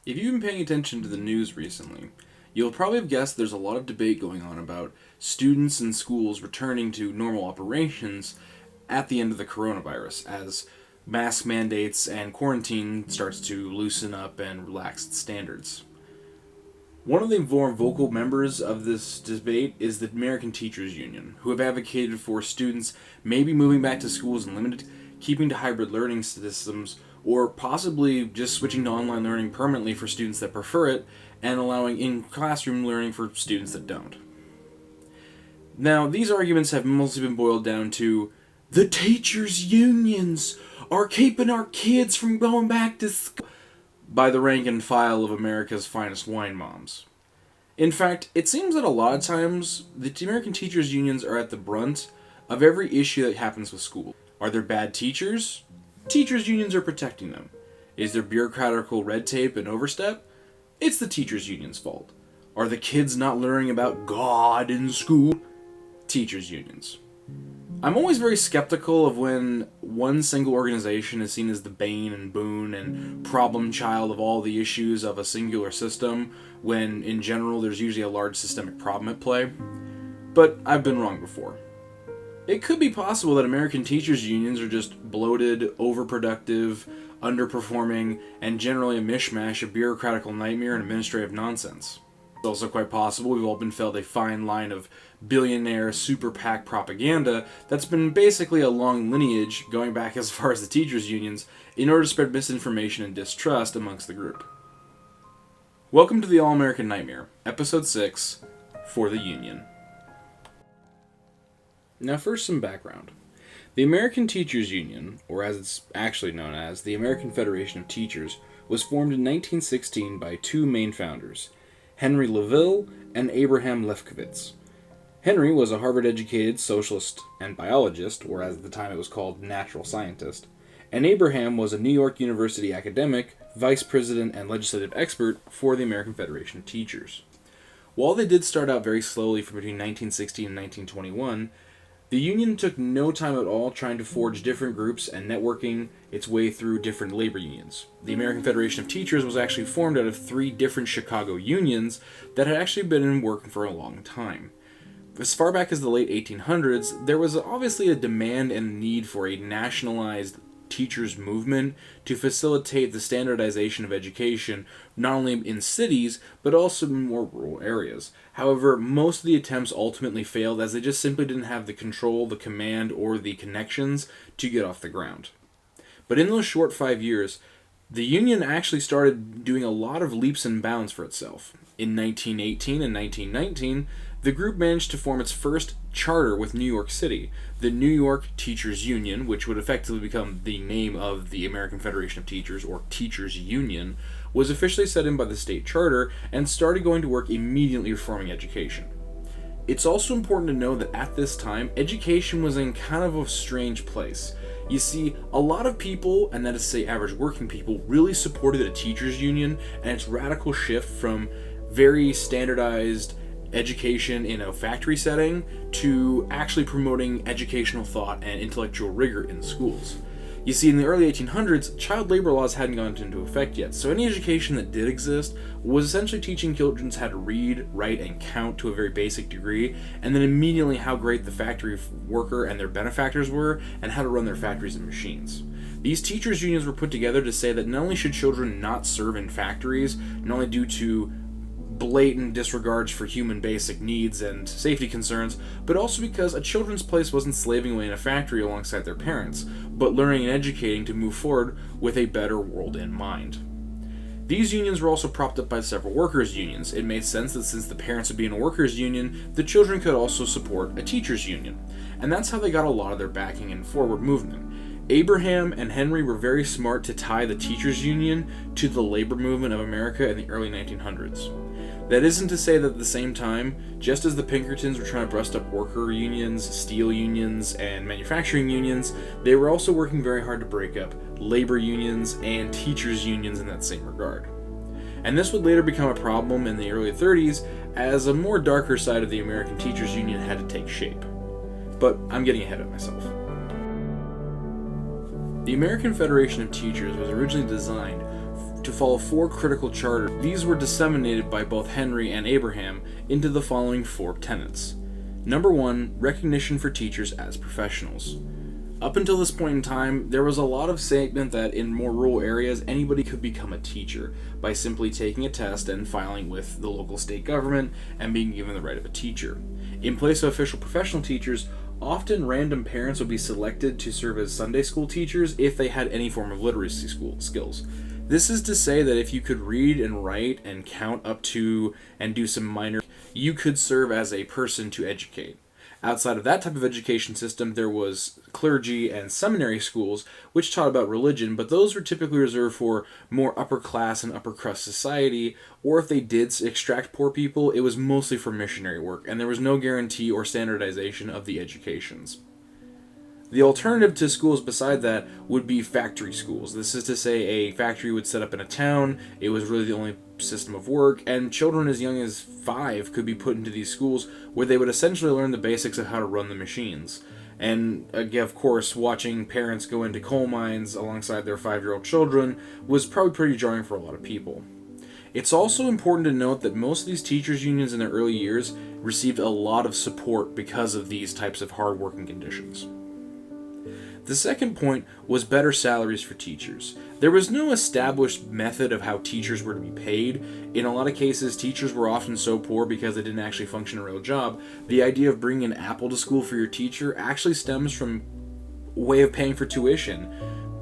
If you've been paying attention to the news recently, you'll probably have guessed there's a lot of debate going on about students and schools returning to normal operations at the end of the coronavirus as mask mandates and quarantine starts to loosen up and relax its standards. One of the more vocal members of this debate is the American Teachers Union, who have advocated for students maybe moving back to schools and limited keeping to hybrid learning systems, or possibly just switching to online learning permanently for students that prefer it, and allowing in-classroom learning for students that don't. Now, these arguments have mostly been boiled down to, the teachers' unions are keeping our kids from going back to school, by the rank and file of America's finest wine moms. In fact, it seems that a lot of times, the American teachers' unions are at the brunt of every issue that happens with school. Are there bad teachers? Teachers' unions are protecting them. Is there bureaucratical red tape and overstep? It's the teachers' union's fault. Are the kids not learning about God in school? Teachers' unions. I'm always very skeptical of when one single organization is seen as the bane and boon and problem child of all the issues of a singular system, when in general there's usually a large systemic problem at play. But I've been wrong before. It could be possible that American teachers' unions are just bloated, overproductive, underperforming, and generally a mishmash of bureaucratical nightmare and administrative nonsense. It's also quite possible we've all been fed a fine line of billionaire super PAC propaganda that's been basically a long lineage going back as far as the teachers' unions in order to spread misinformation and distrust amongst the group. Welcome to the All-American Nightmare, Episode 6, For the Union. Now first some background. The American Teachers Union, or as it's actually known as, the American Federation of Teachers, was formed in 1916 by two main founders, Henry Laville and Abraham Lefkowitz. Henry was a Harvard-educated socialist and biologist, or as at the time it was called, natural scientist, and Abraham was a New York University academic, vice president, and legislative expert for the American Federation of Teachers. While they did start out very slowly from between 1916 and 1921, the union took no time at all trying to forge different groups and networking its way through different labor unions. The American Federation of Teachers was actually formed out of three different Chicago unions that had actually been in work for a long time. As far back as the late 1800s, there was obviously a demand and need for a nationalized teachers movement to facilitate the standardization of education, not only in cities, but also in more rural areas. However, most of the attempts ultimately failed as they just simply didn't have the control, the command, or the connections to get off the ground. But in those short 5 years, the union actually started doing a lot of leaps and bounds for itself. In 1918 and 1919, the group managed to form its first charter with New York City. The New York Teachers Union, which would effectively become the name of the American Federation of Teachers, or Teachers Union, was officially set in by the state charter and started going to work immediately reforming education. It's also important to know that at this time, education was in kind of a strange place. You see, a lot of people, and that is to say average working people, really supported the teachers union and its radical shift from very standardized education in a factory setting to actually promoting educational thought and intellectual rigor in schools. You see, in the early 1800s, child labor laws hadn't gone into effect yet, so any education that did exist was essentially teaching children how to read, write, and count to a very basic degree, and then immediately how great the factory worker and their benefactors were, and how to run their factories and machines. These teachers' unions were put together to say that not only should children not serve in factories, not only due to blatant disregards for human basic needs and safety concerns, but also because a children's place wasn't slaving away in a factory alongside their parents, but learning and educating to move forward with a better world in mind. These unions were also propped up by several workers' unions. It made sense that since the parents would be in a workers' union, the children could also support a teachers' union, and that's how they got a lot of their backing and forward movement. Abraham and Henry were very smart to tie the teachers' union to the labor movement of America in the early 1900s. That isn't to say that at the same time, just as the Pinkertons were trying to breast up worker unions, steel unions, and manufacturing unions, they were also working very hard to break up labor unions and teachers' unions in that same regard. And this would later become a problem in the early 30s as a more darker side of the American Teachers Union had to take shape. But I'm getting ahead of myself. The American Federation of Teachers was originally designed to follow 4 critical charters. These were disseminated by both Henry and Abraham into the following 4 tenets. Number 1, recognition for teachers as professionals. Up until this point in time, there was a lot of statement that in more rural areas, anybody could become a teacher by simply taking a test and filing with the local state government and being given the right of a teacher. In place of official professional teachers, often random parents would be selected to serve as Sunday school teachers if they had any form of literacy skills. This is to say that if you could read and write and count up to and do some minor, you could serve as a person to educate. Outside of that type of education system, there was clergy and seminary schools, which taught about religion, but those were typically reserved for more upper class and upper crust society, or if they did extract poor people, it was mostly for missionary work, and there was no guarantee or standardization of the educations. The alternative to schools beside that would be factory schools. This is to say a factory would set up in a town, it was really the only system of work, and children as young as 5 could be put into these schools where they would essentially learn the basics of how to run the machines. And again, of course, watching parents go into coal mines alongside their 5-year-old children was probably pretty jarring for a lot of people. It's also important to note that most of these teachers' unions in their early years received a lot of support because of these types of hard working conditions. The second point was better salaries for teachers. There was no established method of how teachers were to be paid. In a lot of cases, teachers were often so poor because they didn't actually function a real job. The idea of bringing an apple to school for your teacher actually stems from a way of paying for tuition.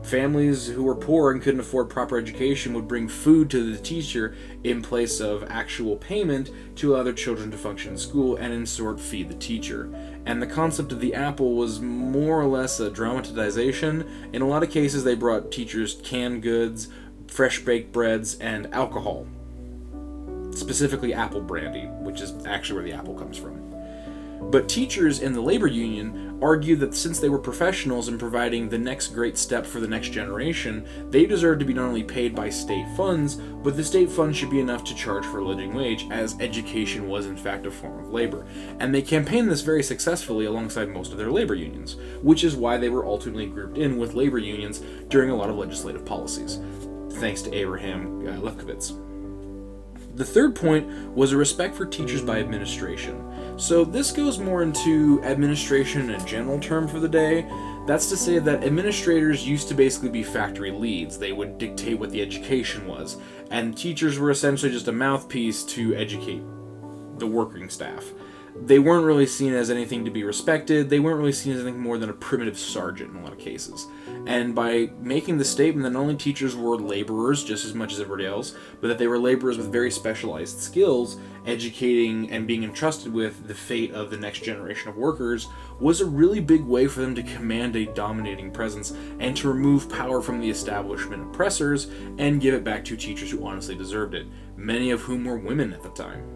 Families who were poor and couldn't afford proper education would bring food to the teacher in place of actual payment to allow their children to function in school and in sort feed the teacher. And the concept of the apple was more or less a dramatization. In a lot of cases, they brought teachers canned goods, fresh baked breads, and alcohol. Specifically apple brandy, which is actually where the apple comes from. But teachers in the labor union argued that since they were professionals in providing the next great step for the next generation, they deserved to be not only paid by state funds, but the state funds should be enough to charge for a living wage, as education was in fact a form of labor. And they campaigned this very successfully alongside most of their labor unions, which is why they were ultimately grouped in with labor unions during a lot of legislative policies, thanks to Abraham Lefkowitz. The third point was a respect for teachers by administration. So this goes more into administration in a general term for the day. That's to say that administrators used to basically be factory leads. They would dictate what the education was, and teachers were essentially just a mouthpiece to educate the working staff. They weren't really seen as anything to be respected. They weren't really seen as anything more than a primitive sergeant in a lot of cases. And by making the statement that not only teachers were laborers just as much as everybody else, but that they were laborers with very specialized skills, educating and being entrusted with the fate of the next generation of workers was a really big way for them to command a dominating presence and to remove power from the establishment oppressors and give it back to teachers who honestly deserved it, many of whom were women at the time.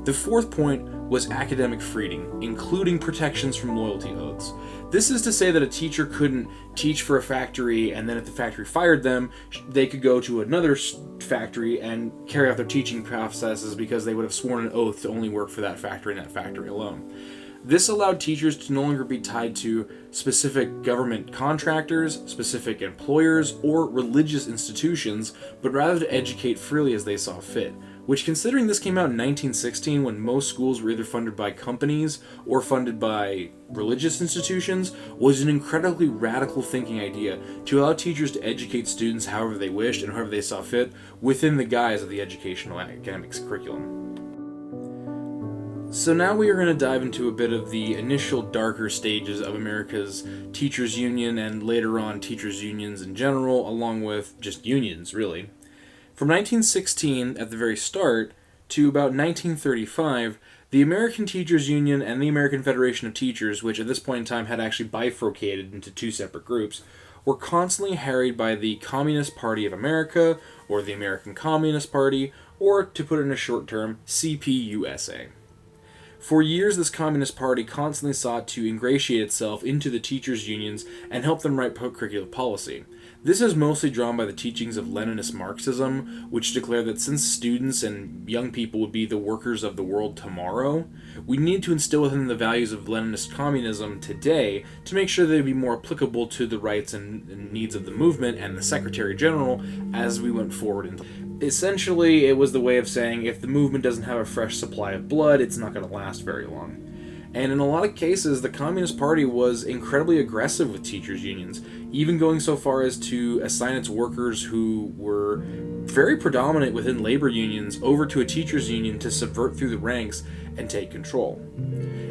The fourth point was academic freedom, including protections from loyalty oaths. This is to say that a teacher couldn't teach for a factory and then if the factory fired them, they could go to another factory and carry out their teaching processes because they would have sworn an oath to only work for that factory and that factory alone. This allowed teachers to no longer be tied to specific government contractors, specific employers, or religious institutions, but rather to educate freely as they saw fit. Which, considering this came out in 1916 when most schools were either funded by companies or funded by religious institutions, was an incredibly radical thinking idea to allow teachers to educate students however they wished and however they saw fit within the guise of the educational academics curriculum. So now we are going to dive into a bit of the initial darker stages of America's teachers' union and later on teachers' unions in general, along with just unions, really. From 1916, at the very start, to about 1935, the American Teachers Union and the American Federation of Teachers, which at this point in time had actually bifurcated into 2 separate groups, were constantly harried by the Communist Party of America, or the American Communist Party, or, to put it in a short term, CPUSA. For years, this Communist Party constantly sought to ingratiate itself into the teachers' unions and help them write curricular policy. This is mostly drawn by the teachings of Leninist Marxism, which declare that since students and young people would be the workers of the world tomorrow, we need to instill within them the values of Leninist communism today to make sure they'd be more applicable to the rights and needs of the movement and the Secretary General as we went forward. Essentially, it was the way of saying if the movement doesn't have a fresh supply of blood, it's not going to last very long. And in a lot of cases, the Communist Party was incredibly aggressive with teachers' unions, even going so far as to assign its workers who were very predominant within labor unions over to a teachers' union to subvert through the ranks and take control.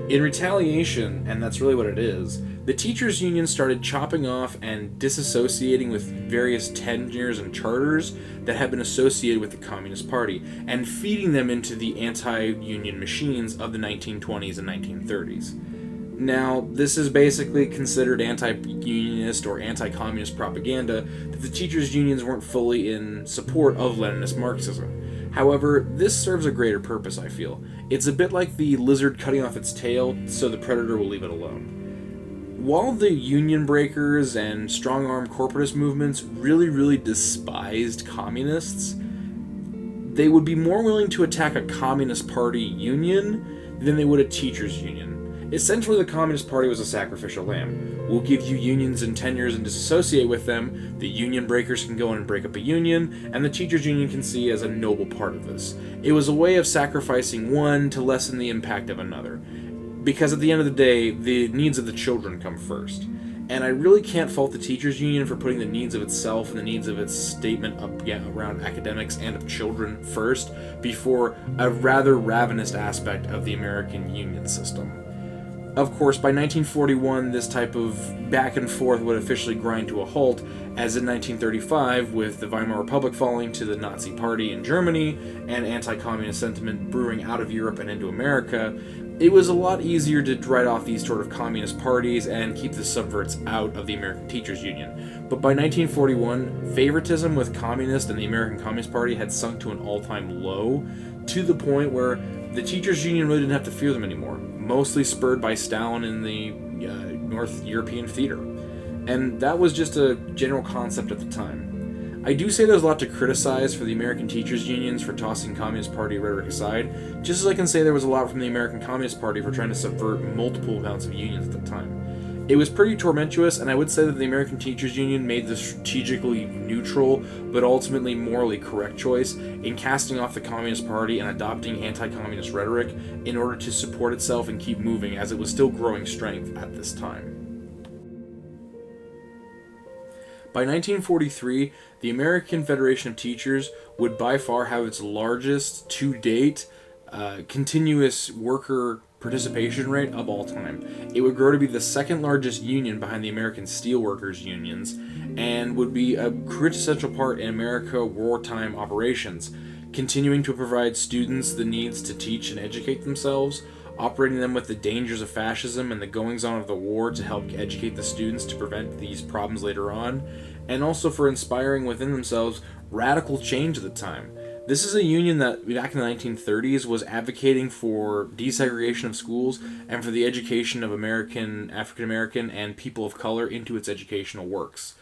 In retaliation, and that's really what it is, the teachers' union started chopping off and disassociating with various tenures and charters that had been associated with the Communist Party, and feeding them into the anti-union machines of the 1920s and 1930s. Now, this is basically considered anti-unionist or anti-communist propaganda that the teachers' unions weren't fully in support of Leninist Marxism. However, this serves a greater purpose, I feel. It's a bit like the lizard cutting off its tail so the predator will leave it alone. While the union breakers and strong-arm corporatist movements really despised communists, they would be more willing to attack a Communist Party union than they would a teachers' union. Essentially, the Communist Party was a sacrificial lamb. We'll give you unions and tenures and disassociate with them, the union breakers can go in and break up a union, and the teachers' union can see as a noble part of this. It was a way of sacrificing one to lessen the impact of another. Because at the end of the day, the needs of the children come first. And I really can't fault the teachers' union for putting the needs of itself and the needs of its statement around academics and of children first, before a rather ravenous aspect of the American union system. Of course, by 1941, this type of back and forth would officially grind to a halt, as in 1935, with the Weimar Republic falling to the Nazi Party in Germany and anti-communist sentiment brewing out of Europe and into America, it was a lot easier to write off these sort of communist parties and keep the subverts out of the American Teachers Union. But by 1941, favoritism with communists and the American Communist Party had sunk to an all-time low, to the point where the Teachers Union really didn't have to fear them anymore, mostly spurred by Stalin in the North European theater. And that was just a general concept at the time. I do say there's a lot to criticize for the American Teachers Unions for tossing Communist Party rhetoric aside, just as I can say there was a lot from the American Communist Party for trying to subvert multiple amounts of unions at the time. It was pretty tormentuous, and I would say that the American Teachers Union made the strategically neutral, but ultimately morally correct choice in casting off the Communist Party and adopting anti-communist rhetoric in order to support itself and keep moving, as it was still growing strength at this time. By 1943, the American Federation of Teachers would by far have its largest to date continuous worker participation rate of all time. It would grow to be the second largest union behind the American Steelworkers unions, and would be a quintessential part in America wartime operations, continuing to provide students the needs to teach and educate themselves, operating them with the dangers of fascism and the goings-on of the war to help educate the students to prevent these problems later on, and also for inspiring within themselves radical change at the time. This is a union that, back in the 1930s, was advocating for desegregation of schools and for the education of African American, and people of color into its educational works.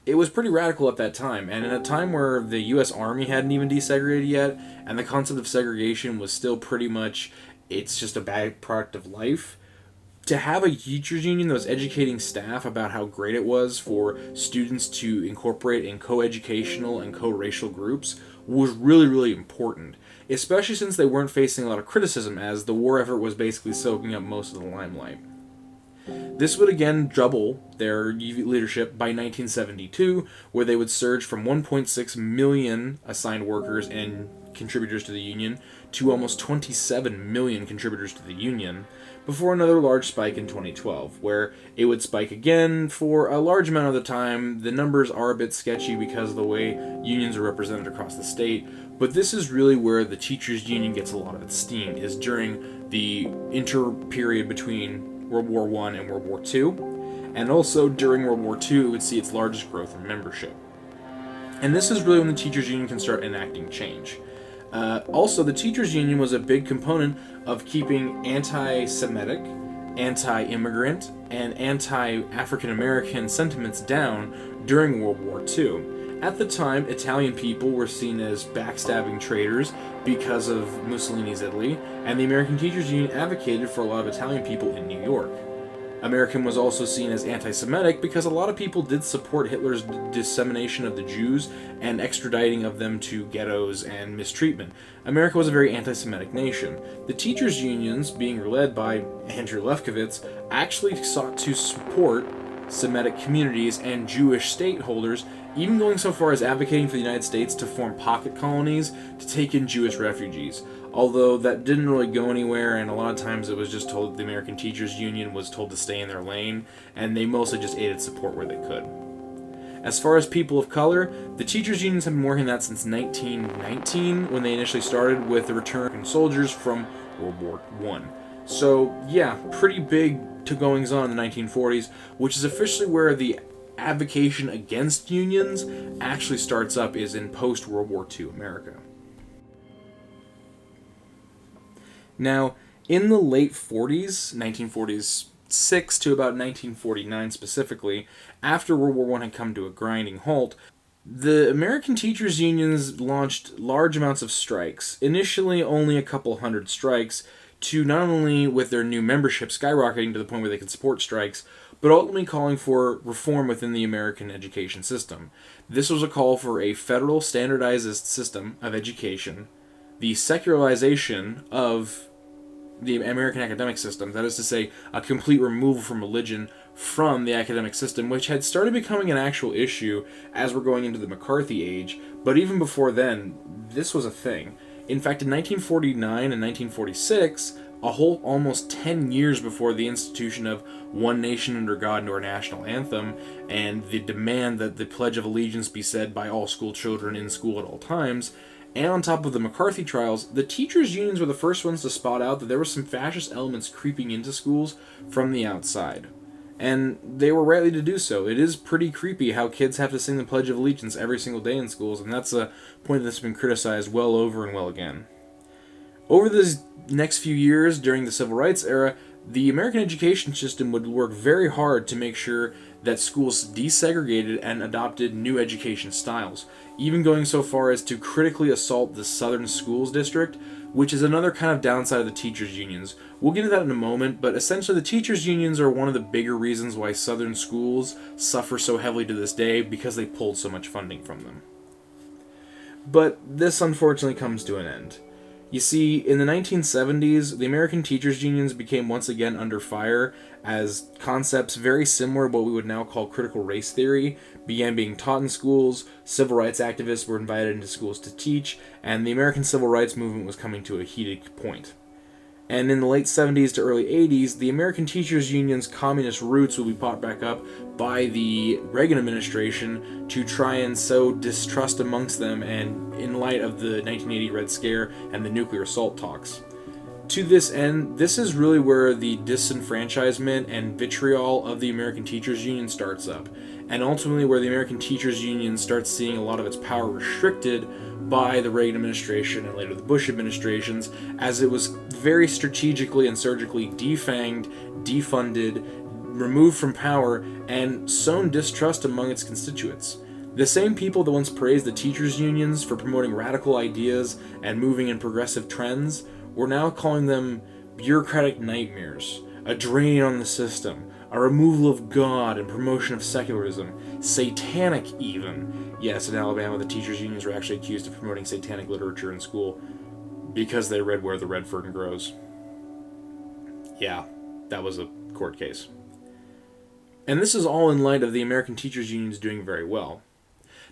It was pretty radical at that time, and in a time where the U.S. Army hadn't even desegregated yet, and the concept of segregation was still pretty much, it's just a bad product of life, to have a teachers union that was educating staff about how great it was for students to incorporate in co-educational and co-racial groups was really important, especially since they weren't facing a lot of criticism, as the war effort was basically soaking up most of the limelight. This would again double their leadership by 1972, where they would surge from 1.6 million assigned workers and contributors to the union to almost 27 million contributors to the union, before another large spike in 2012, where it would spike again for a large amount of the time. The numbers are a bit sketchy because of the way unions are represented across the state, but this is really where the teachers union gets a lot of its steam, is during the inter-period between World War I and World War II, and also during World War II it would see its largest growth in membership. And this is really when the teachers union can start enacting change. Also, the teachers' union was a big component of keeping anti-Semitic, anti-immigrant, and anti-African-American sentiments down during World War II. At the time, Italian people were seen as backstabbing traitors because of Mussolini's Italy, and the American Teachers Union advocated for a lot of Italian people in New York. American was also seen as anti-Semitic because a lot of people did support Hitler's dissemination of the Jews and extraditing of them to ghettos and mistreatment. America was a very anti-Semitic nation. The teachers' unions, being led by Andrew Lefkowitz, actually sought to support Semitic communities and Jewish stakeholders, even going so far as advocating for the United States to form pocket colonies to take in Jewish refugees. Although that didn't really go anywhere, and a lot of times it was just told the American Teachers Union was told to stay in their lane, and they mostly just aided support where they could. As far as people of color, the teachers' unions have been working on that since 1919, when they initially started with the return of soldiers from World War I. So, yeah, pretty big goings on in the 1940s, which is officially where the advocation against unions actually starts up, is in post-World War II America. Now, in the late 40s, 1946 to about 1949 specifically, after World War I had come to a grinding halt, the American teachers' unions launched large amounts of strikes. Initially, only a couple hundred strikes, to not only with their new membership skyrocketing to the point where they could support strikes, but ultimately calling for reform within the American education system. This was a call for a federal standardized system of education, the secularization of the American academic system, that is to say, a complete removal from religion from the academic system, which had started becoming an actual issue as we're going into the McCarthy age, but even before then, this was a thing. In fact, in 1949 and 1946, a whole almost 10 years before the institution of One Nation Under God and our national anthem, and the demand that the Pledge of Allegiance be said by all school children in school at all times, and on top of the McCarthy trials, the teachers' unions were the first ones to spot out that there were some fascist elements creeping into schools from the outside. And they were rightly to do so. It is pretty creepy how kids have to sing the Pledge of Allegiance every single day in schools, and that's a point that's been criticized well over and well again. Over the next few years, during the Civil Rights era, the American education system would work very hard to make sure that schools desegregated and adopted new education styles, even going so far as to critically assault the Southern Schools District, which is another kind of downside of the teachers' unions. We'll get into that in a moment, but essentially the teachers' unions are one of the bigger reasons why Southern schools suffer so heavily to this day, because they pulled so much funding from them. But this unfortunately comes to an end. You see, in the 1970s, the American teachers' unions became once again under fire as concepts very similar to what we would now call critical race theory began being taught in schools, civil rights activists were invited into schools to teach, and the American civil rights movement was coming to a heated point. And in the late 70s to early 80s, the American Teachers Union's communist roots will be brought back up by the Reagan administration to try and sow distrust amongst them, and in light of the 1980 Red Scare and the nuclear assault talks. To this end, this is really where the disenfranchisement and vitriol of the American Teachers Union starts up, and ultimately where the American Teachers Union starts seeing a lot of its power restricted by the Reagan administration and later the Bush administrations, as it was very strategically and surgically defanged, defunded, removed from power, and sown distrust among its constituents. The same people that once praised the teachers' unions for promoting radical ideas and moving in progressive trends were now calling them bureaucratic nightmares, a drain on the system, a removal of God and promotion of secularism, satanic even. Yes, in Alabama, the teachers' unions were actually accused of promoting satanic literature in school because they read Where the Red Fern Grows. Yeah, that was a court case. And this is all in light of the American Teachers Unions doing very well.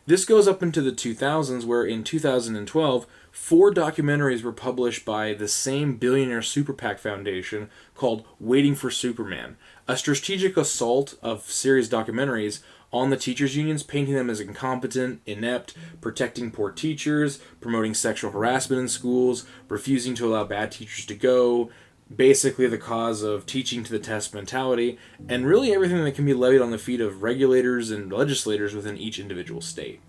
This goes up into the 2000s, where in 2012, 4 documentaries were published by the same billionaire super PAC foundation called Waiting for Superman, a strategic assault of series documentaries on the teachers' unions, painting them as incompetent, inept, protecting poor teachers, promoting sexual harassment in schools, refusing to allow bad teachers to go, basically the cause of teaching to the test mentality, and really everything that can be levied on the feet of regulators and legislators within each individual state.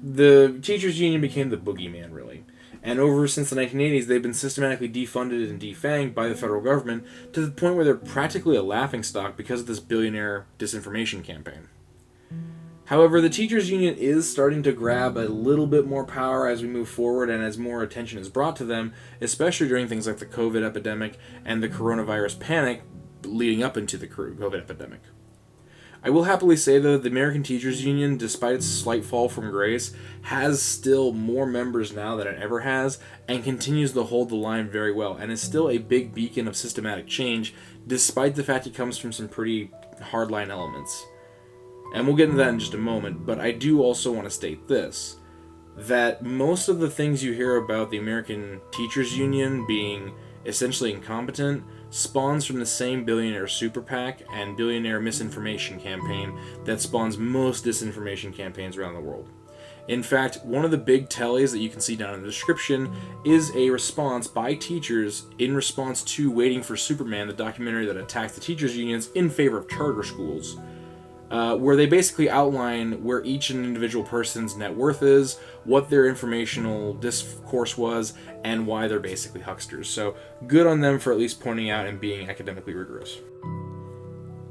The teachers' union became the boogeyman, really. And since the 1980s, they've been systematically defunded and defanged by the federal government to the point where they're practically a laughingstock because of this billionaire disinformation campaign. However, the teachers union is starting to grab a little bit more power as we move forward and as more attention is brought to them, especially during things like the COVID epidemic and the coronavirus panic leading up into the COVID epidemic. I will happily say, though, the American Teachers Union, despite its slight fall from grace, has still more members now than it ever has, and continues to hold the line very well, and is still a big beacon of systematic change, despite the fact it comes from some pretty hardline elements. And we'll get into that in just a moment, but I do also want to state this, that most of the things you hear about the American Teachers Union being essentially incompetent spawns from the same billionaire super PAC and billionaire misinformation campaign that spawns most disinformation campaigns around the world. In fact, one of the big tellies that you can see down in the description is a response by teachers in response to Waiting for Superman, the documentary that attacked the teachers unions in favor of charter schools, where they basically outline where each individual person's net worth is, what their informational discourse was, and why they're basically hucksters. So good on them for at least pointing out and being academically rigorous.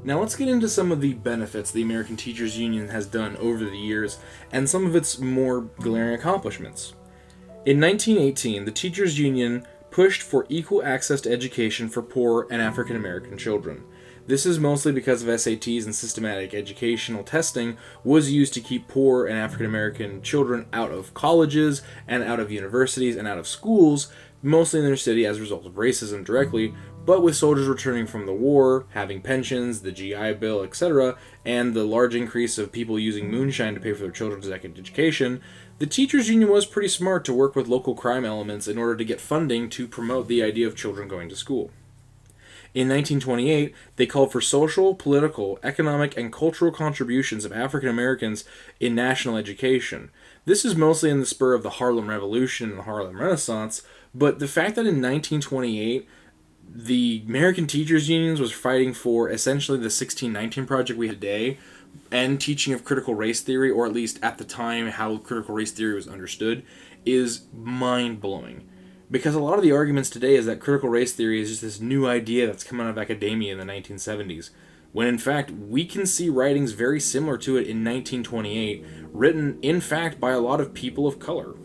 Now let's get into some of the benefits the American Teachers Union has done over the years, and some of its more glaring accomplishments. In 1918, the Teachers Union pushed for equal access to education for poor and African American children. This is mostly because of SATs and systematic educational testing was used to keep poor and African American children out of colleges and out of universities and out of schools, mostly in their city as a result of racism directly, but with soldiers returning from the war, having pensions, the GI Bill, etc., and the large increase of people using moonshine to pay for their children's education, the teachers union was pretty smart to work with local crime elements in order to get funding to promote the idea of children going to school. In 1928, they called for social, political, economic, and cultural contributions of African Americans in national education. This is mostly in the spur of the Harlem Revolution and the Harlem Renaissance, but the fact that in 1928, the American Teachers Unions was fighting for essentially the 1619 Project we have today, and teaching of critical race theory, or at least at the time how critical race theory was understood, is mind-blowing. Because a lot of the arguments today is that critical race theory is just this new idea that's come out of academia in the 1970s, when in fact we can see writings very similar to it in 1928, written in fact by a lot of people of color.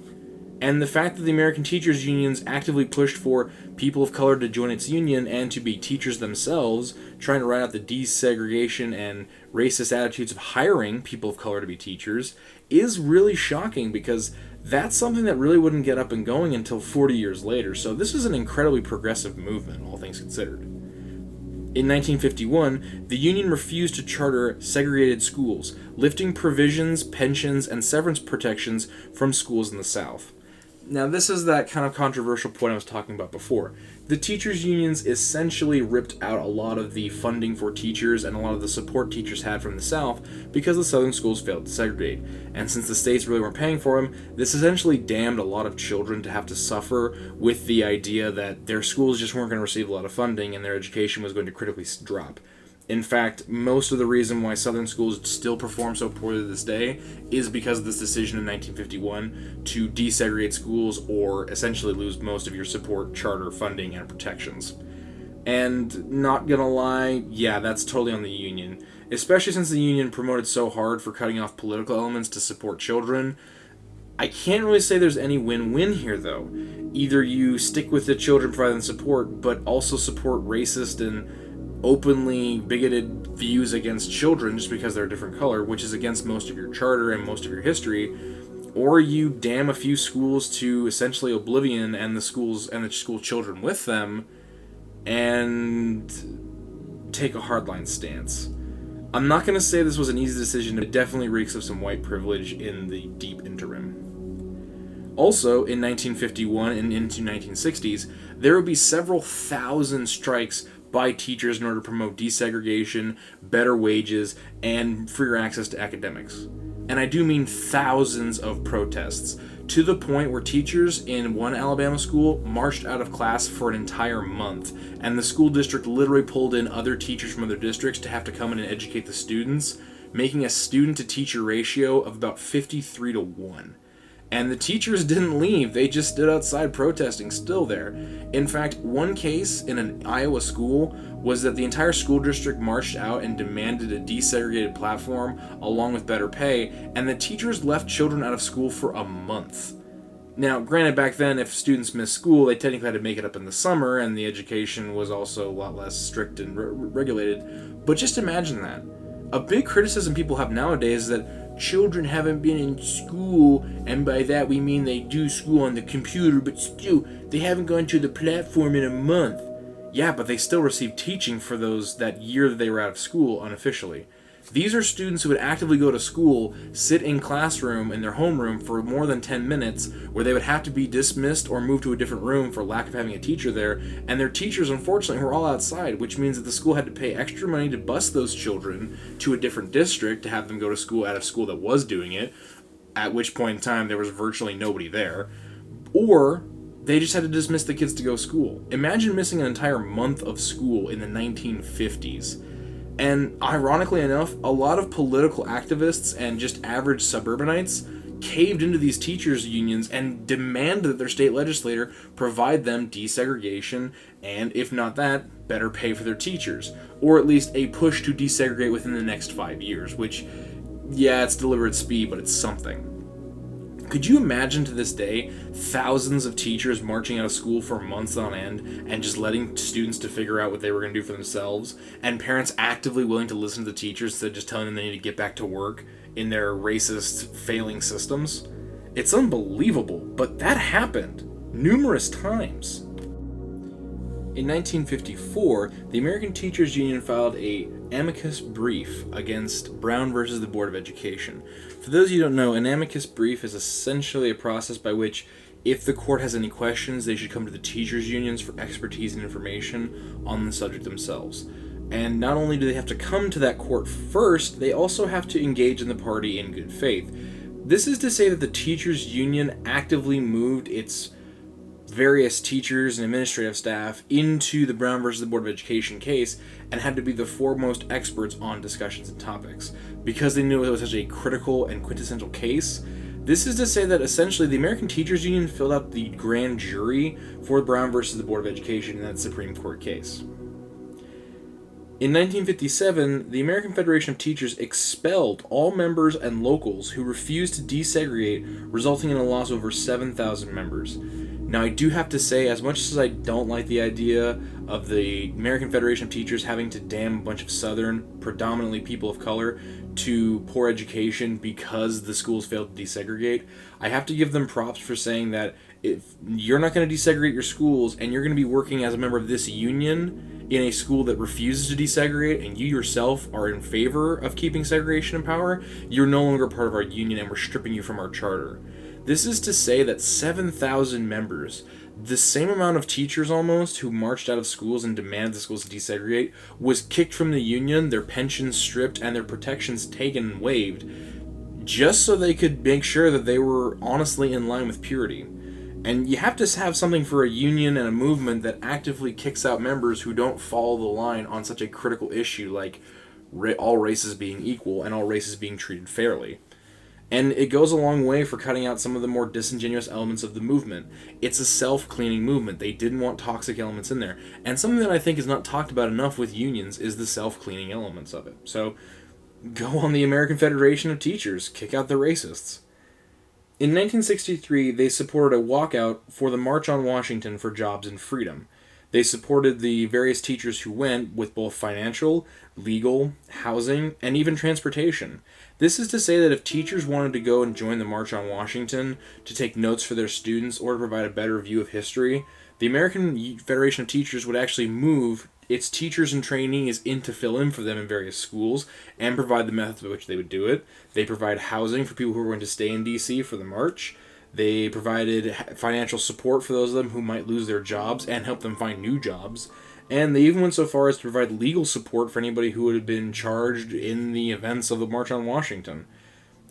And the fact that the American Teachers Unions actively pushed for people of color to join its union and to be teachers themselves, trying to write out the desegregation and racist attitudes of hiring people of color to be teachers, is really shocking, because that's something that really wouldn't get up and going until 40 years later. So this is an incredibly progressive movement, all things considered. In 1951, the Union refused to charter segregated schools, lifting provisions, pensions, and severance protections from schools in the South. Now, this is that kind of controversial point I was talking about before. The teachers' unions essentially ripped out a lot of the funding for teachers and a lot of the support teachers had from the South because the Southern schools failed to segregate. And since the states really weren't paying for them, this essentially damned a lot of children to have to suffer with the idea that their schools just weren't going to receive a lot of funding and their education was going to critically drop. In fact, most of the reason why Southern schools still perform so poorly to this day is because of this decision in 1951 to desegregate schools or essentially lose most of your support, charter, funding, and protections. And not gonna lie, yeah, that's totally on the Union. Especially since the Union promoted so hard for cutting off political elements to support children. I can't really say there's any win-win here, though. Either you stick with the children providing support, but also support racist and openly bigoted views against children just because they're a different color, which is against most of your charter and most of your history, or you damn a few schools to essentially oblivion and the schools and the school children with them and take a hardline stance. I'm not going to say this was an easy decision, but it definitely reeks of some white privilege in the deep interim. Also, in 1951 and into 1960s, there would be several thousand strikes by teachers in order to promote desegregation, better wages, and freer access to academics. And I do mean thousands of protests, to the point where teachers in one Alabama school marched out of class for an entire month, and the school district literally pulled in other teachers from other districts to have to come in and educate the students, making a student-to-teacher ratio of about 53 to 1. And the teachers didn't leave. They just stood outside protesting, still there. In fact, one case in an Iowa school was that the entire school district marched out and demanded a desegregated platform along with better pay, and the teachers left children out of school for a month. Now, granted, back then, if students missed school, they technically had to make it up in the summer, and the education was also a lot less strict and regulated. But just imagine that. A big criticism people have nowadays is that children haven't been in school, and by that we mean they do school on the computer, but still, they haven't gone to the platform in a month. Yeah, but they still receive teaching for that year that they were out of school unofficially. These are students who would actively go to school, sit in classroom in their homeroom for more than 10 minutes, where they would have to be dismissed or moved to a different room for lack of having a teacher there, and their teachers, unfortunately, were all outside, which means that the school had to pay extra money to bus those children to a different district to have them go to school at a school that was doing it, at which point in time there was virtually nobody there, or they just had to dismiss the kids to go to school. Imagine missing an entire month of school in the 1950s. And ironically enough, a lot of political activists and just average suburbanites caved into these teachers' unions and demanded that their state legislator provide them desegregation and, if not that, better pay for their teachers. Or at least a push to desegregate within the next 5 years, which, yeah, it's deliberate speed, but it's something. Could you imagine to this day thousands of teachers marching out of school for months on end and just letting students to figure out what they were going to do for themselves, and parents actively willing to listen to the teachers instead of just telling them they need to get back to work in their racist, failing systems? It's unbelievable, but that happened numerous times. In 1954, the American Teachers Union filed a amicus brief against Brown versus the Board of Education. For those of you who don't know, an amicus brief is essentially a process by which, if the court has any questions, they should come to the teachers' unions for expertise and information on the subject themselves. And not only do they have to come to that court first, they also have to engage in the party in good faith. This is to say that the teachers' union actively moved its various teachers and administrative staff into the Brown versus the Board of Education case and had to be the foremost experts on discussions and topics. Because they knew it was such a critical and quintessential case, this is to say that essentially the American Teachers Union filled out the grand jury for Brown versus the Board of Education in that Supreme Court case. In 1957, the American Federation of Teachers expelled all members and locals who refused to desegregate, resulting in a loss of over 7,000 members. Now, I do have to say, as much as I don't like the idea of the American Federation of Teachers having to damn a bunch of Southern, predominantly people of color, to poor education because the schools failed to desegregate, I have to give them props for saying that if you're not going to desegregate your schools and you're going to be working as a member of this union in a school that refuses to desegregate and you yourself are in favor of keeping segregation in power, you're no longer part of our union and we're stripping you from our charter. This is to say that 7,000 members, the same amount of teachers almost who marched out of schools and demanded the schools to desegregate, was kicked from the union, their pensions stripped, and their protections taken and waived, just so they could make sure that they were honestly in line with purity. And you have to have something for a union and a movement that actively kicks out members who don't follow the line on such a critical issue like all races being equal and all races being treated fairly. And it goes a long way for cutting out some of the more disingenuous elements of the movement. It's a self-cleaning movement. They didn't want toxic elements in there. And something that I think is not talked about enough with unions is the self-cleaning elements of it. So, go on the American Federation of Teachers. Kick out the racists. In 1963, they supported a walkout for the March on Washington for Jobs and Freedom. They supported the various teachers who went with both financial, legal, housing, and even transportation. This is to say that if teachers wanted to go and join the March on Washington to take notes for their students or to provide a better view of history, the American Federation of Teachers would actually move its teachers and trainees in to fill in for them in various schools and provide the methods by which they would do it. They provide housing for people who are going to stay in D.C. for the march. They provided financial support for those of them who might lose their jobs and help them find new jobs. And they even went so far as to provide legal support for anybody who would have been charged in the events of the March on Washington.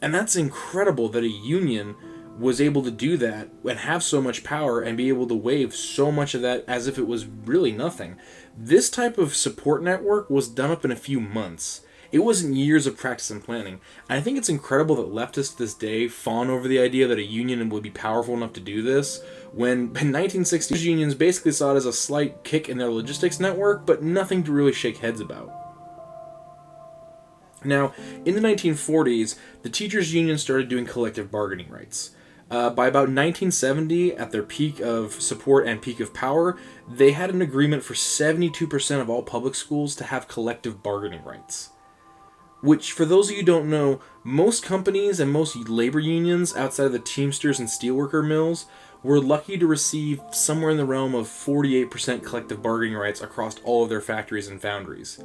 And that's incredible that a union was able to do that and have so much power and be able to waive so much of that as if it was really nothing. This type of support network was done up in a few months. It wasn't years of practice and planning. And I think it's incredible that leftists to this day fawn over the idea that a union would be powerful enough to do this, when in 1960s unions basically saw it as a slight kick in their logistics network, but nothing to really shake heads about. Now, in the 1940s, the teachers' union started doing collective bargaining rights. By about 1970, at their peak of support and peak of power, they had an agreement for 72% of all public schools to have collective bargaining rights. Which, for those of you who don't know, most companies and most labor unions outside of the Teamsters and Steelworker mills were lucky to receive somewhere in the realm of 48% collective bargaining rights across all of their factories and foundries.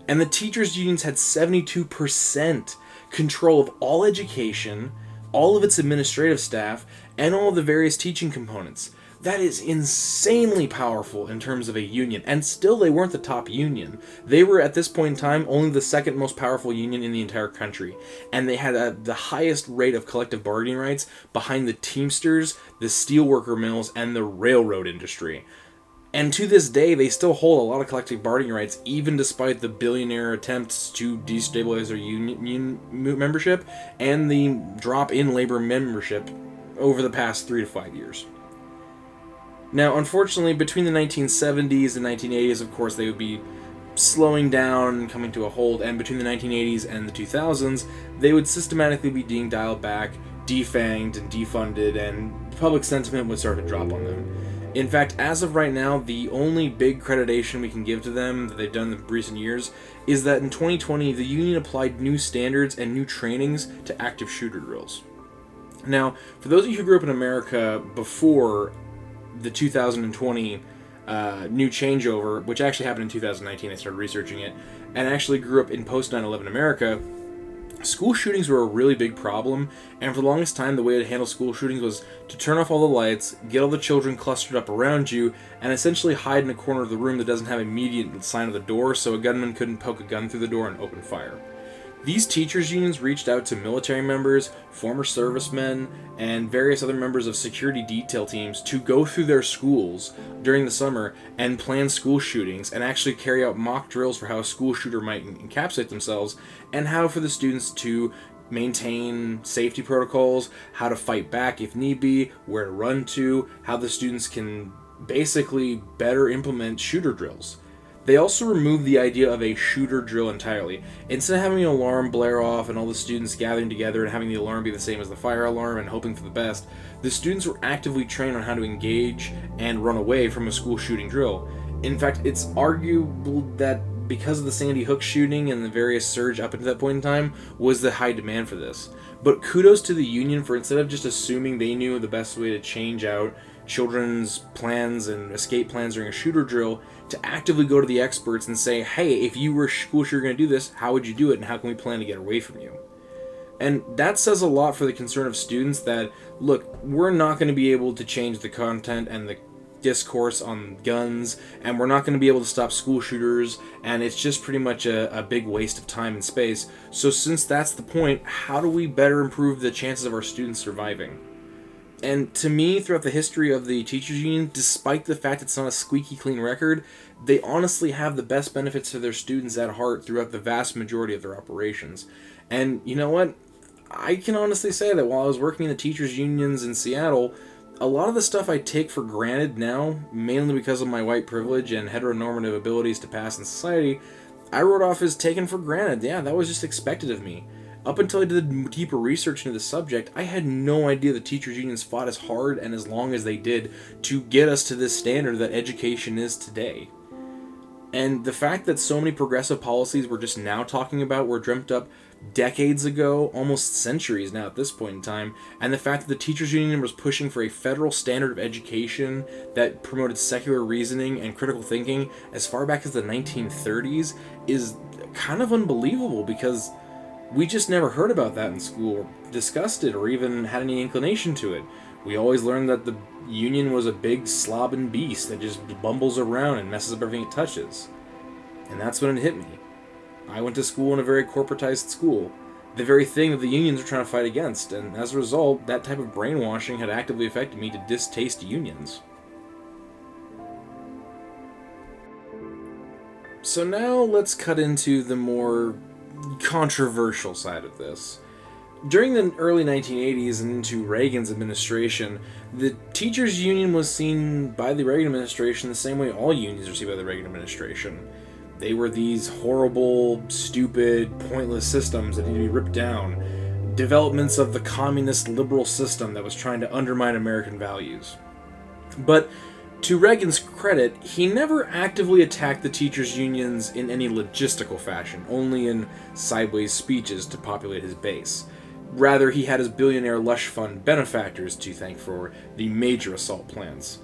And the teachers' unions had 72% control of all education, all of its administrative staff, and all of the various teaching components. That is insanely powerful in terms of a union, and still they weren't the top union. They were, at this point in time, only the second most powerful union in the entire country, and they had the highest rate of collective bargaining rights behind the Teamsters, the steelworker mills, and the railroad industry. And to this day, they still hold a lot of collective bargaining rights, even despite the billionaire attempts to destabilize their union membership and the drop in labor membership over the past 3 to 5 years. Now, unfortunately, between the 1970s and 1980s, of course, they would be slowing down and coming to a halt, and between the 1980s and the 2000s, they would systematically be being dialed back, defanged, and defunded, and public sentiment would start to drop on them. In fact, as of right now, the only big accreditation we can give to them that they've done in recent years is that in 2020, the union applied new standards and new trainings to active shooter drills. Now, for those of you who grew up in America before the 2020 new changeover, which actually happened in 2019, I started researching it, and actually grew up in post 9/11 America, school shootings were a really big problem, and for the longest time, the way to handle school shootings was to turn off all the lights, get all the children clustered up around you, and essentially hide in a corner of the room that doesn't have immediate sign of the door, so a gunman couldn't poke a gun through the door and open fire. These teachers' unions reached out to military members, former servicemen, and various other members of security detail teams to go through their schools during the summer and plan school shootings and actually carry out mock drills for how a school shooter might encapsulate themselves and how for the students to maintain safety protocols, how to fight back if need be, where to run to, how the students can basically better implement shooter drills. They also removed the idea of a shooter drill entirely. Instead of having an alarm blare off and all the students gathering together and having the alarm be the same as the fire alarm and hoping for the best, the students were actively trained on how to engage and run away from a school shooting drill. In fact, it's arguable that because of the Sandy Hook shooting and the various surge up until that point in time was the high demand for this. But kudos to the union for, instead of just assuming they knew the best way to change out children's plans and escape plans during a shooter drill, to actively go to the experts and say, hey, if you were a school shooter going to do this, how would you do it and how can we plan to get away from you? And that says a lot for the concern of students that, look, we're not going to be able to change the content and the discourse on guns, and we're not going to be able to stop school shooters, and it's just pretty much a big waste of time and space. So since that's the point, how do we better improve the chances of our students surviving? And to me, throughout the history of the teachers union, despite the fact it's not a squeaky clean record, they honestly have the best benefits for their students at heart throughout the vast majority of their operations. And you know what? I can honestly say that while I was working in the teachers unions in Seattle, a lot of the stuff I take for granted now, mainly because of my white privilege and heteronormative abilities to pass in society, I wrote off as taken for granted. Yeah, that was just expected of me. Up until I did deeper research into the subject, I had no idea the teachers' unions fought as hard and as long as they did to get us to this standard that education is today. And the fact that so many progressive policies we're just now talking about were dreamt up decades ago, almost centuries now at this point in time, and the fact that the teachers' union was pushing for a federal standard of education that promoted secular reasoning and critical thinking as far back as the 1930s is kind of unbelievable, because we just never heard about that in school, or discussed it, or even had any inclination to it. We always learned that the union was a big slobbing beast that just bumbles around and messes up everything it touches. And that's when it hit me. I went to school in a very corporatized school, the very thing that the unions were trying to fight against, and as a result, that type of brainwashing had actively affected me to distaste unions. So now let's cut into the more controversial side of this. During the early 1980s and into Reagan's administration, the teachers' union was seen by the Reagan administration the same way all unions are seen by the Reagan administration. They were these horrible, stupid, pointless systems that need to be ripped down. Developments of the communist liberal system that was trying to undermine American values. But to Reagan's credit, he never actively attacked the teachers' unions in any logistical fashion, only in sideways speeches to populate his base. Rather, he had his billionaire lush fund benefactors to thank for the major assault plans.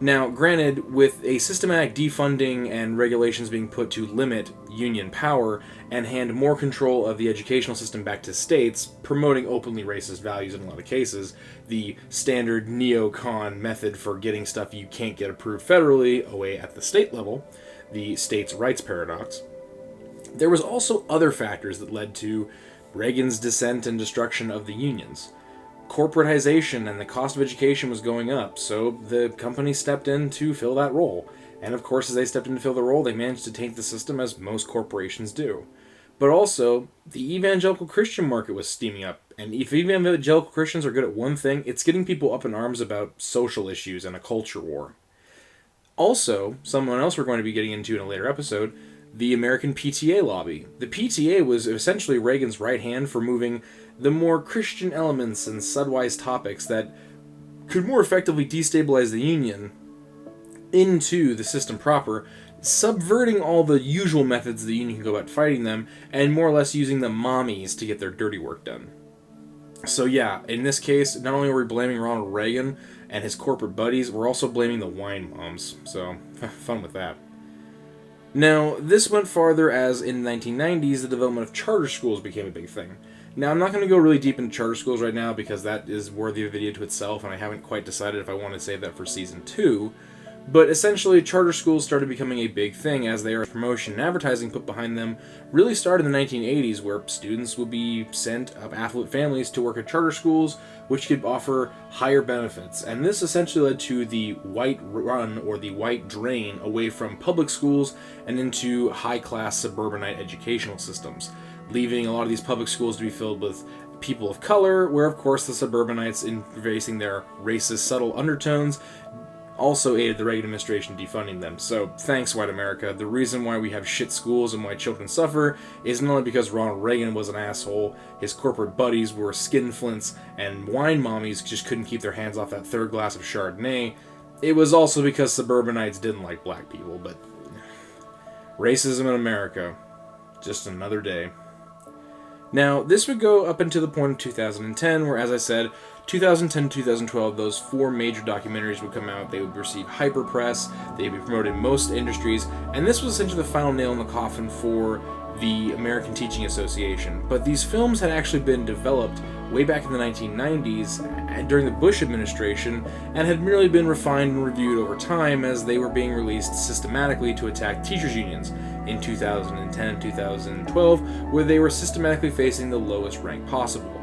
Now, granted, with a systematic defunding and regulations being put to limit union power and hand more control of the educational system back to states, promoting openly racist values in a lot of cases, the standard neocon method for getting stuff you can't get approved federally away at the state level, the states' rights paradox, there was also other factors that led to Reagan's dissent and destruction of the unions. Corporatization and the cost of education was going up, so the company stepped in to fill that role. And of course, as they stepped in to fill the role, they managed to taint the system as most corporations do. But also, the evangelical Christian market was steaming up. And if evangelical Christians are good at one thing, it's getting people up in arms about social issues and a culture war. Also, someone else we're going to be getting into in a later episode, the American Pta Lobby. The PTA was essentially Reagan's right hand for moving the more Christian elements and sidewise topics that could more effectively destabilize the Union into the system proper, subverting all the usual methods the Union can go about fighting them, and more or less using the mommies to get their dirty work done. So yeah, in this case, not only are we blaming Ronald Reagan and his corporate buddies, we're also blaming the wine moms. So, fun with that. Now, this went farther as in the 1990s, the development of charter schools became a big thing. Now, I'm not going to go really deep into charter schools right now because that is worthy of a video to itself, and I haven't quite decided if I want to save that for Season 2. But essentially, charter schools started becoming a big thing as their promotion and advertising put behind them really started in the 1980s, where students would be sent of affluent families to work at charter schools, which could offer higher benefits. And this essentially led to the white run, or the white drain, away from public schools and into high-class suburbanite educational systems, leaving a lot of these public schools to be filled with people of color, where of course the suburbanites, in facing their racist subtle undertones, also aided the Reagan administration defunding them. So, thanks, white America. The reason why we have shit schools and why children suffer is not only because Ronald Reagan was an asshole, his corporate buddies were skinflints, and wine mommies just couldn't keep their hands off that third glass of Chardonnay. It was also because suburbanites didn't like black people, but racism in America, just another day. Now, this would go up until the point of 2010, where, as I said, 2010-2012, those four major documentaries would come out. They would receive hyper press, they would be promoted in most industries, and this was essentially the final nail in the coffin for the American Teaching Association. But these films had actually been developed way back in the 1990s during the Bush administration and had merely been refined and reviewed over time as they were being released systematically to attack teachers' unions in 2010 and 2012, where they were systematically facing the lowest rank possible.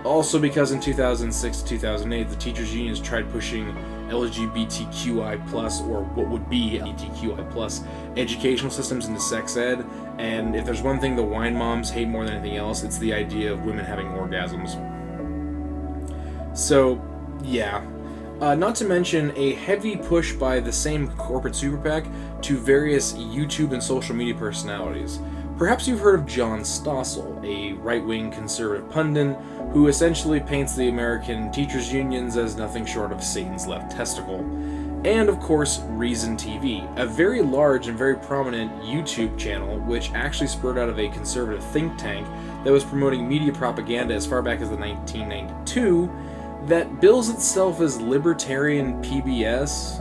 Also because in 2006 to 2008, the teachers' unions tried pushing LGBTQI+, or what would be LGBTQI+, educational systems into sex ed, and if there's one thing the wine moms hate more than anything else, it's the idea of women having orgasms. So, yeah. Not to mention a heavy push by the same corporate super PAC to various YouTube and social media personalities. Perhaps you've heard of John Stossel, a right-wing conservative pundit who essentially paints the American teachers' unions as nothing short of Satan's left testicle. And, of course, Reason TV, a very large and very prominent YouTube channel which actually spurred out of a conservative think tank that was promoting media propaganda as far back as the 1992 that bills itself as libertarian PBS,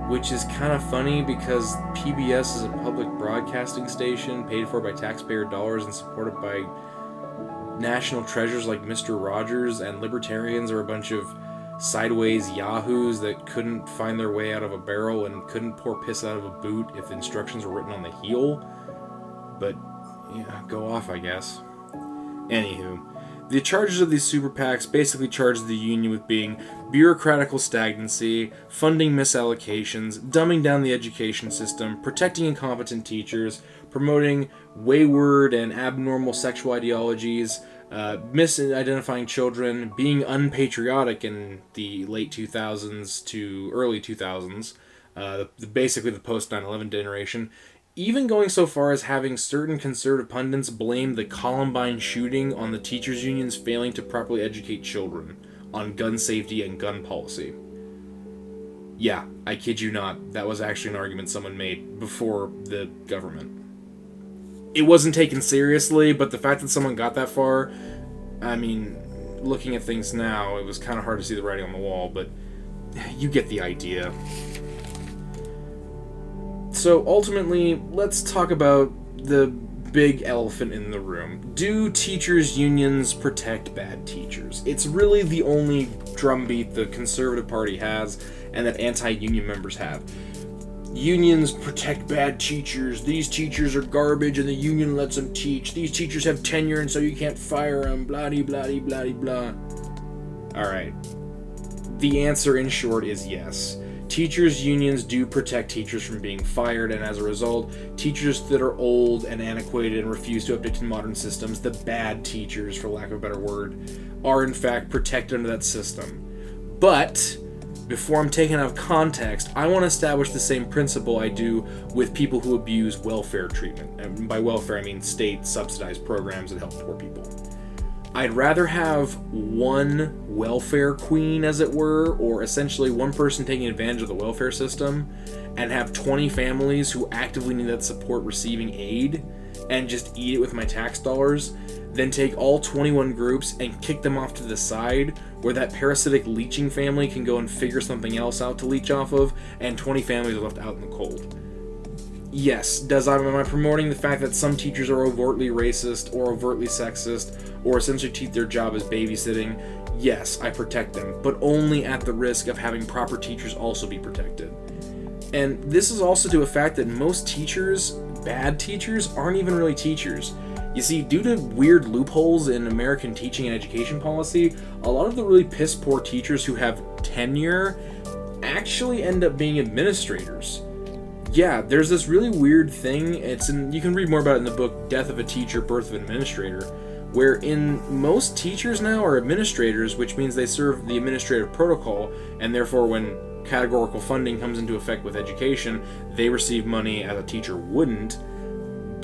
which is kind of funny because PBS is a public broadcasting station paid for by taxpayer dollars and supported by national treasures like Mr. Rogers, and libertarians are a bunch of sideways yahoos that couldn't find their way out of a barrel and couldn't pour piss out of a boot if instructions were written on the heel. But, yeah, go off, I guess. Anywho, the charges of these super PACs basically charged the union with being bureaucratical stagnancy, funding misallocations, dumbing down the education system, protecting incompetent teachers, promoting wayward and abnormal sexual ideologies, misidentifying children, being unpatriotic in the late 2000s to early 2000s, basically the post 9/11 generation, even going so far as having certain conservative pundits blame the Columbine shooting on the teachers' unions failing to properly educate children on gun safety and gun policy. Yeah, I kid you not, that was actually an argument someone made before the government. It wasn't taken seriously, but the fact that someone got that far, I mean, looking at things now, it was kind of hard to see the writing on the wall, but you get the idea. So ultimately, let's talk about the big elephant in the room. Do teachers' unions protect bad teachers? It's really the only drumbeat the Conservative Party has and that anti-union members have. Unions protect bad teachers. These teachers are garbage and the union lets them teach. These teachers have tenure and so you can't fire them. Blah-de-blah-de-blah-de-blah. Alright. The answer, in short, is yes. Teachers' unions do protect teachers from being fired, and as a result, teachers that are old and antiquated and refuse to update to modern systems, the bad teachers, for lack of a better word, are in fact protected under that system. But before I'm taken out of context, I want to establish the same principle I do with people who abuse welfare treatment. And by welfare, I mean state-subsidized programs that help poor people. I'd rather have one welfare queen, as it were, or essentially one person taking advantage of the welfare system, and have 20 families who actively need that support receiving aid, and just eat it with my tax dollars, than take all 21 groups and kick them off to the side, where that parasitic leeching family can go and figure something else out to leech off of, and 20 families are left out in the cold. Yes, am I promoting the fact that some teachers are overtly racist or overtly sexist or essentially treat their job as babysitting? Yes, I protect them, but only at the risk of having proper teachers also be protected. And this is also to a fact that most teachers, bad teachers, aren't even really teachers. You see, due to weird loopholes in American teaching and education policy, a lot of the really piss-poor teachers who have tenure actually end up being administrators. Yeah, there's this really weird thing, you can read more about it in the book Death of a Teacher, Birth of an Administrator, wherein most teachers now are administrators, which means they serve the administrative protocol, and therefore when categorical funding comes into effect with education, they receive money as a teacher wouldn't,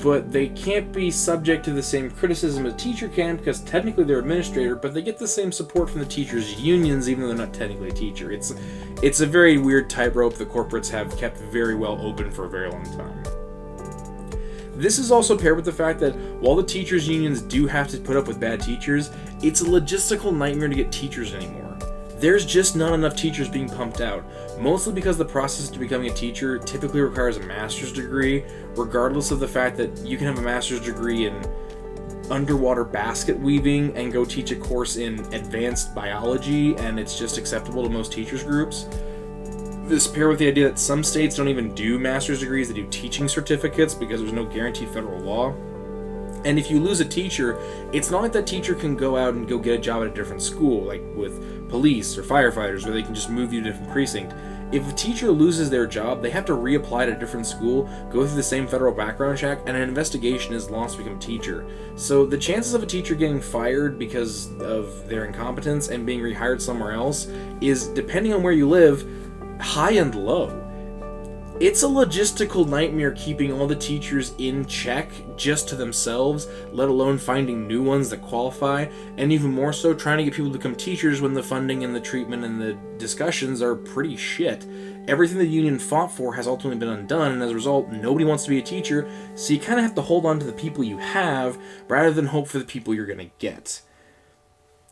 but they can't be subject to the same criticism a teacher can, because technically they're administrator, but they get the same support from the teachers' unions, even though they're not technically a teacher. It's a very weird tightrope the corporates have kept very well open for a very long time. This is also paired with the fact that while the teachers' unions do have to put up with bad teachers, it's a logistical nightmare to get teachers anymore. There's just not enough teachers being pumped out, mostly because the process to becoming a teacher typically requires a master's degree, regardless of the fact that you can have a master's degree in underwater basket weaving and go teach a course in advanced biology, and it's just acceptable to most teachers groups. This paired with the idea that some states don't even do master's degrees, they do teaching certificates because there's no guaranteed federal law. And if you lose a teacher, it's not like that teacher can go out and go get a job at a different school, like with police or firefighters, where they can just move you to a different precinct. If a teacher loses their job, they have to reapply to a different school, go through the same federal background check, and an investigation is launched to become a teacher. So the chances of a teacher getting fired because of their incompetence and being rehired somewhere else is, depending on where you live, high and low. It's a logistical nightmare keeping all the teachers in check just to themselves, let alone finding new ones that qualify, and even more so trying to get people to become teachers when the funding and the treatment and the discussions are pretty shit. Everything the union fought for has ultimately been undone, and as a result, nobody wants to be a teacher, so you kind of have to hold on to the people you have rather than hope for the people you're going to get.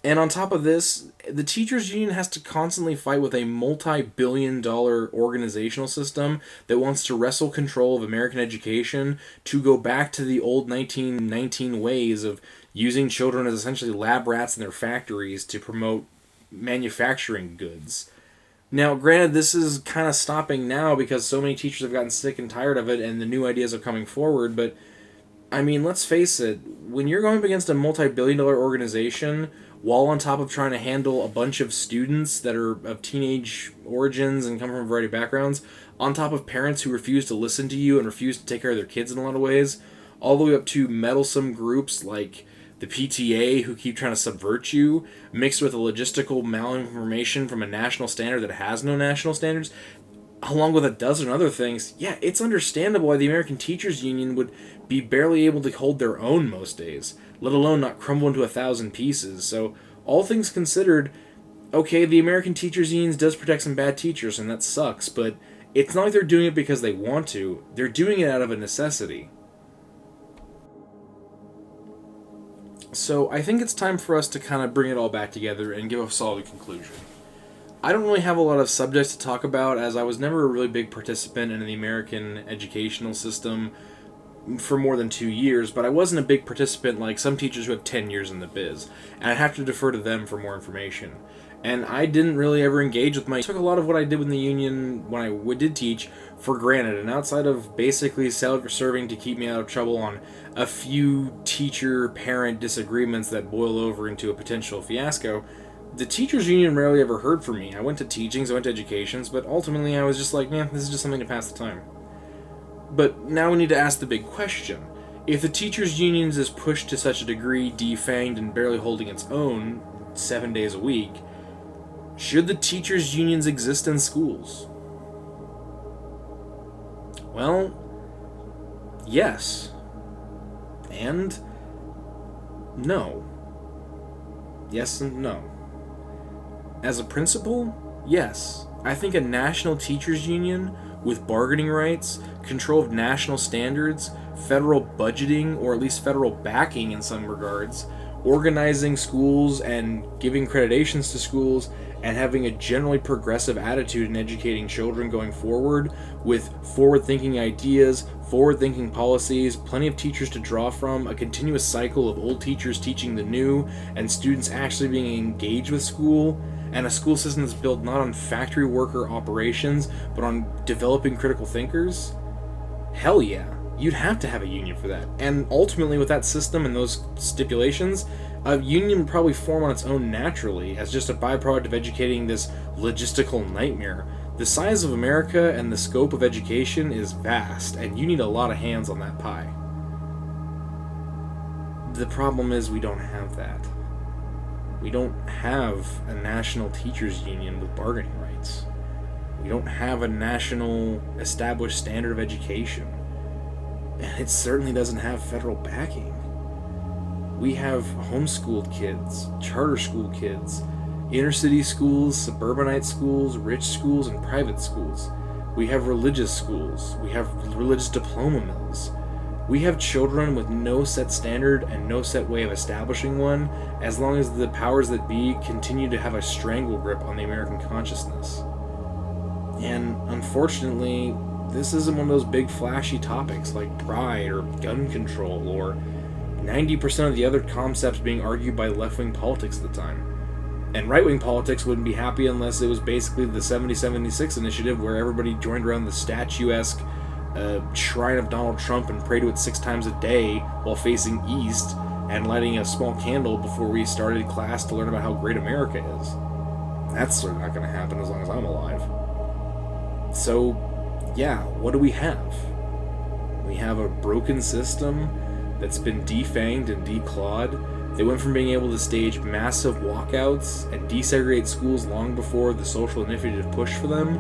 And on top of this, the teachers' union has to constantly fight with a multi-billion-dollar organizational system that wants to wrestle control of American education to go back to the old 1919 ways of using children as essentially lab rats in their factories to promote manufacturing goods. Now, granted, this is kind of stopping now because so many teachers have gotten sick and tired of it and the new ideas are coming forward, but I mean, let's face it, when you're going up against a multi-billion-dollar organization while on top of trying to handle a bunch of students that are of teenage origins and come from a variety of backgrounds, on top of parents who refuse to listen to you and refuse to take care of their kids in a lot of ways, all the way up to meddlesome groups like the PTA who keep trying to subvert you, mixed with a logistical malinformation from a national standard that has no national standards, along with a dozen other things, yeah, it's understandable why the American Teachers Union would be barely able to hold their own most days, let alone not crumble into 1,000 pieces. So, all things considered, okay, the American Teachers Union does protect some bad teachers, and that sucks, but it's not like they're doing it because they want to. They're doing it out of a necessity. So, I think it's time for us to kind of bring it all back together and give a solid conclusion. I don't really have a lot of subjects to talk about, as I was never a really big participant in the American educational system for more than 2 years, but I wasn't a big participant like some teachers who have 10 years in the biz, and I'd have to defer to them for more information. And I didn't really ever engage with I took a lot of what I did with the union when I did teach for granted, and outside of basically self-serving to keep me out of trouble on a few teacher-parent disagreements that boil over into a potential fiasco, the teachers union rarely ever heard from me. I went to teachings, I went to educations, but ultimately I was just like, this is just something to pass the time. But now we need to ask the big question. If the teachers unions is pushed to such a degree, defanged and barely holding its own 7 days a week, should the teachers unions exist in schools? Well, yes. And no. Yes and no. As a principle, yes. I think a national teachers union with bargaining rights, control of national standards, federal budgeting, or at least federal backing in some regards, organizing schools and giving accreditations to schools, and having a generally progressive attitude in educating children going forward with forward-thinking ideas, forward-thinking policies, plenty of teachers to draw from, a continuous cycle of old teachers teaching the new, and students actually being engaged with school, and a school system that's built not on factory worker operations, but on developing critical thinkers? Hell yeah. You'd have to have a union for that. And ultimately, with that system and those stipulations, a union would probably form on its own naturally as just a byproduct of educating this logistical nightmare. The size of America and the scope of education is vast, and you need a lot of hands on that pie. The problem is we don't have that. We don't have a national teachers union with bargaining rights. We don't have a national established standard of education. And it certainly doesn't have federal backing. We have homeschooled kids, charter school kids, inner city schools, suburbanite schools, rich schools, and private schools. We have religious schools. We have religious diploma mills. We have children with no set standard and no set way of establishing one, as long as the powers that be continue to have a strangle grip on the American consciousness. And unfortunately, this isn't one of those big flashy topics like pride or gun control or 90% of the other concepts being argued by left-wing politics at the time. And right-wing politics wouldn't be happy unless it was basically the 7076 initiative where everybody joined around the statuesque shrine of Donald Trump and prayed to it 6 times a day while facing east and lighting a small candle before we started class to learn about how great America is. That's certainly not going to happen as long as I'm alive. So, yeah, what do we have? We have a broken system that's been defanged and declawed. They went from being able to stage massive walkouts and desegregate schools long before the social initiative pushed for them,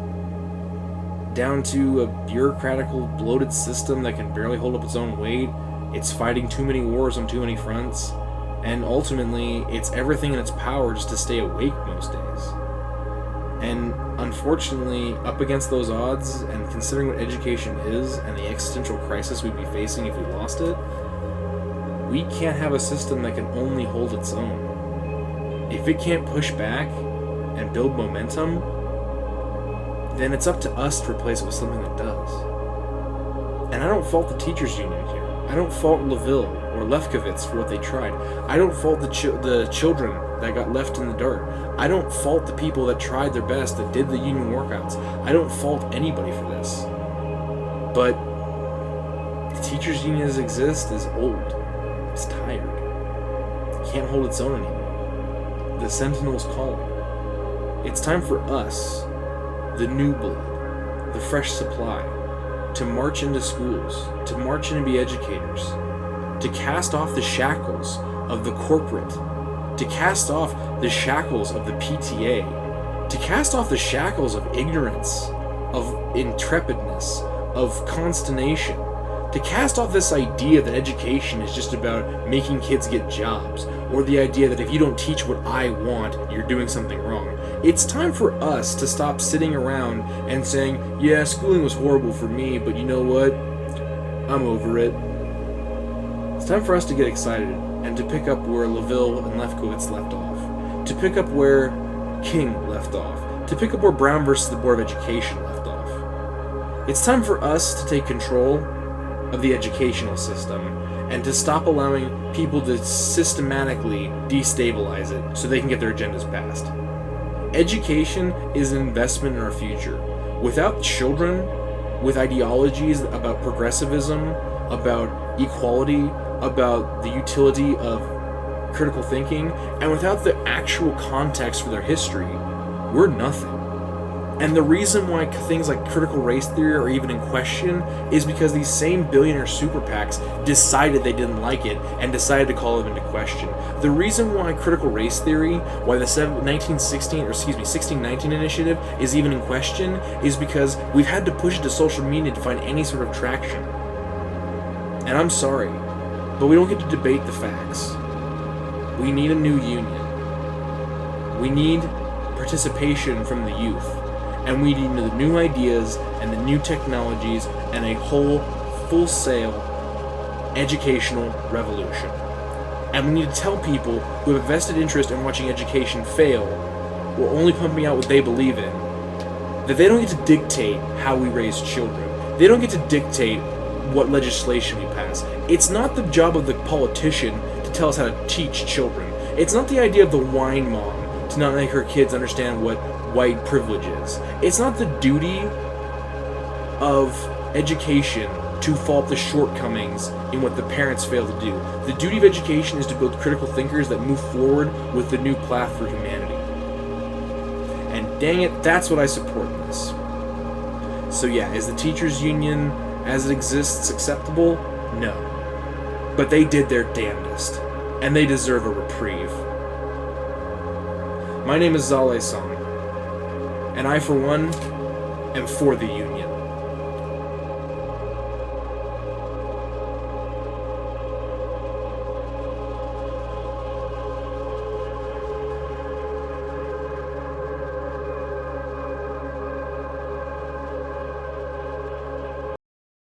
down to a bureaucratical, bloated system that can barely hold up its own weight. It's fighting too many wars on too many fronts, and ultimately, it's everything in its power just to stay awake most days. And unfortunately, up against those odds, and considering what education is and the existential crisis we'd be facing if we lost it, we can't have a system that can only hold its own. If it can't push back and build momentum, then it's up to us to replace it with something that does. And I don't fault the teachers union here. I don't fault LaVille or Lefkowitz for what they tried. I don't fault the children that got left in the dark. I don't fault the people that tried their best, that did the union workouts. I don't fault anybody for this. But the teachers union as it exists is old. It's tired. It can't hold its own anymore. the Sentinel's calling. It's time for us, the new blood, the fresh supply, to march into schools, to march in and be educators, to cast off the shackles of the corporate, to cast off the shackles of the PTA, to cast off the shackles of ignorance, of intrepidness, of consternation, to cast off this idea that education is just about making kids get jobs, or the idea that if you don't teach what I want, you're doing something wrong. It's time for us to stop sitting around and saying, yeah, schooling was horrible for me, but you know what? I'm over it. It's time for us to get excited and to pick up where Laville and Lefkowitz left off, to pick up where King left off, to pick up where Brown versus the Board of Education left off. It's time for us to take control of the educational system and to stop allowing people to systematically destabilize it so they can get their agendas passed. Education is an investment in our future. Without children with ideologies about progressivism, about equality, about the utility of critical thinking, and without the actual context for their history, we're nothing. And the reason why things like critical race theory are even in question is because these same billionaire super PACs decided they didn't like it and decided to call it into question. The reason why critical race theory, why the 1619 initiative is even in question is because we've had to push it to social media to find any sort of traction. And I'm sorry, but we don't get to debate the facts. We need a new union. We need participation from the youth. And we need the new ideas and the new technologies and a whole, full-sail educational revolution. And we need to tell people who have a vested interest in watching education fail, or only pumping out what they believe in, that they don't get to dictate how we raise children. They don't get to dictate what legislation we pass. It's not the job of the politician to tell us how to teach children. It's not the idea of the wine mom to not make her kids understand what white privilege is. It's not the duty of education to fault the shortcomings in what the parents fail to do. The duty of education is to build critical thinkers that move forward with the new path for humanity. And dang it, that's what I support in this. So yeah, is the teachers' union as it exists acceptable? No. But they did their damnedest, and they deserve a reprieve. My name is Zale Song, and I, for one, am for the union.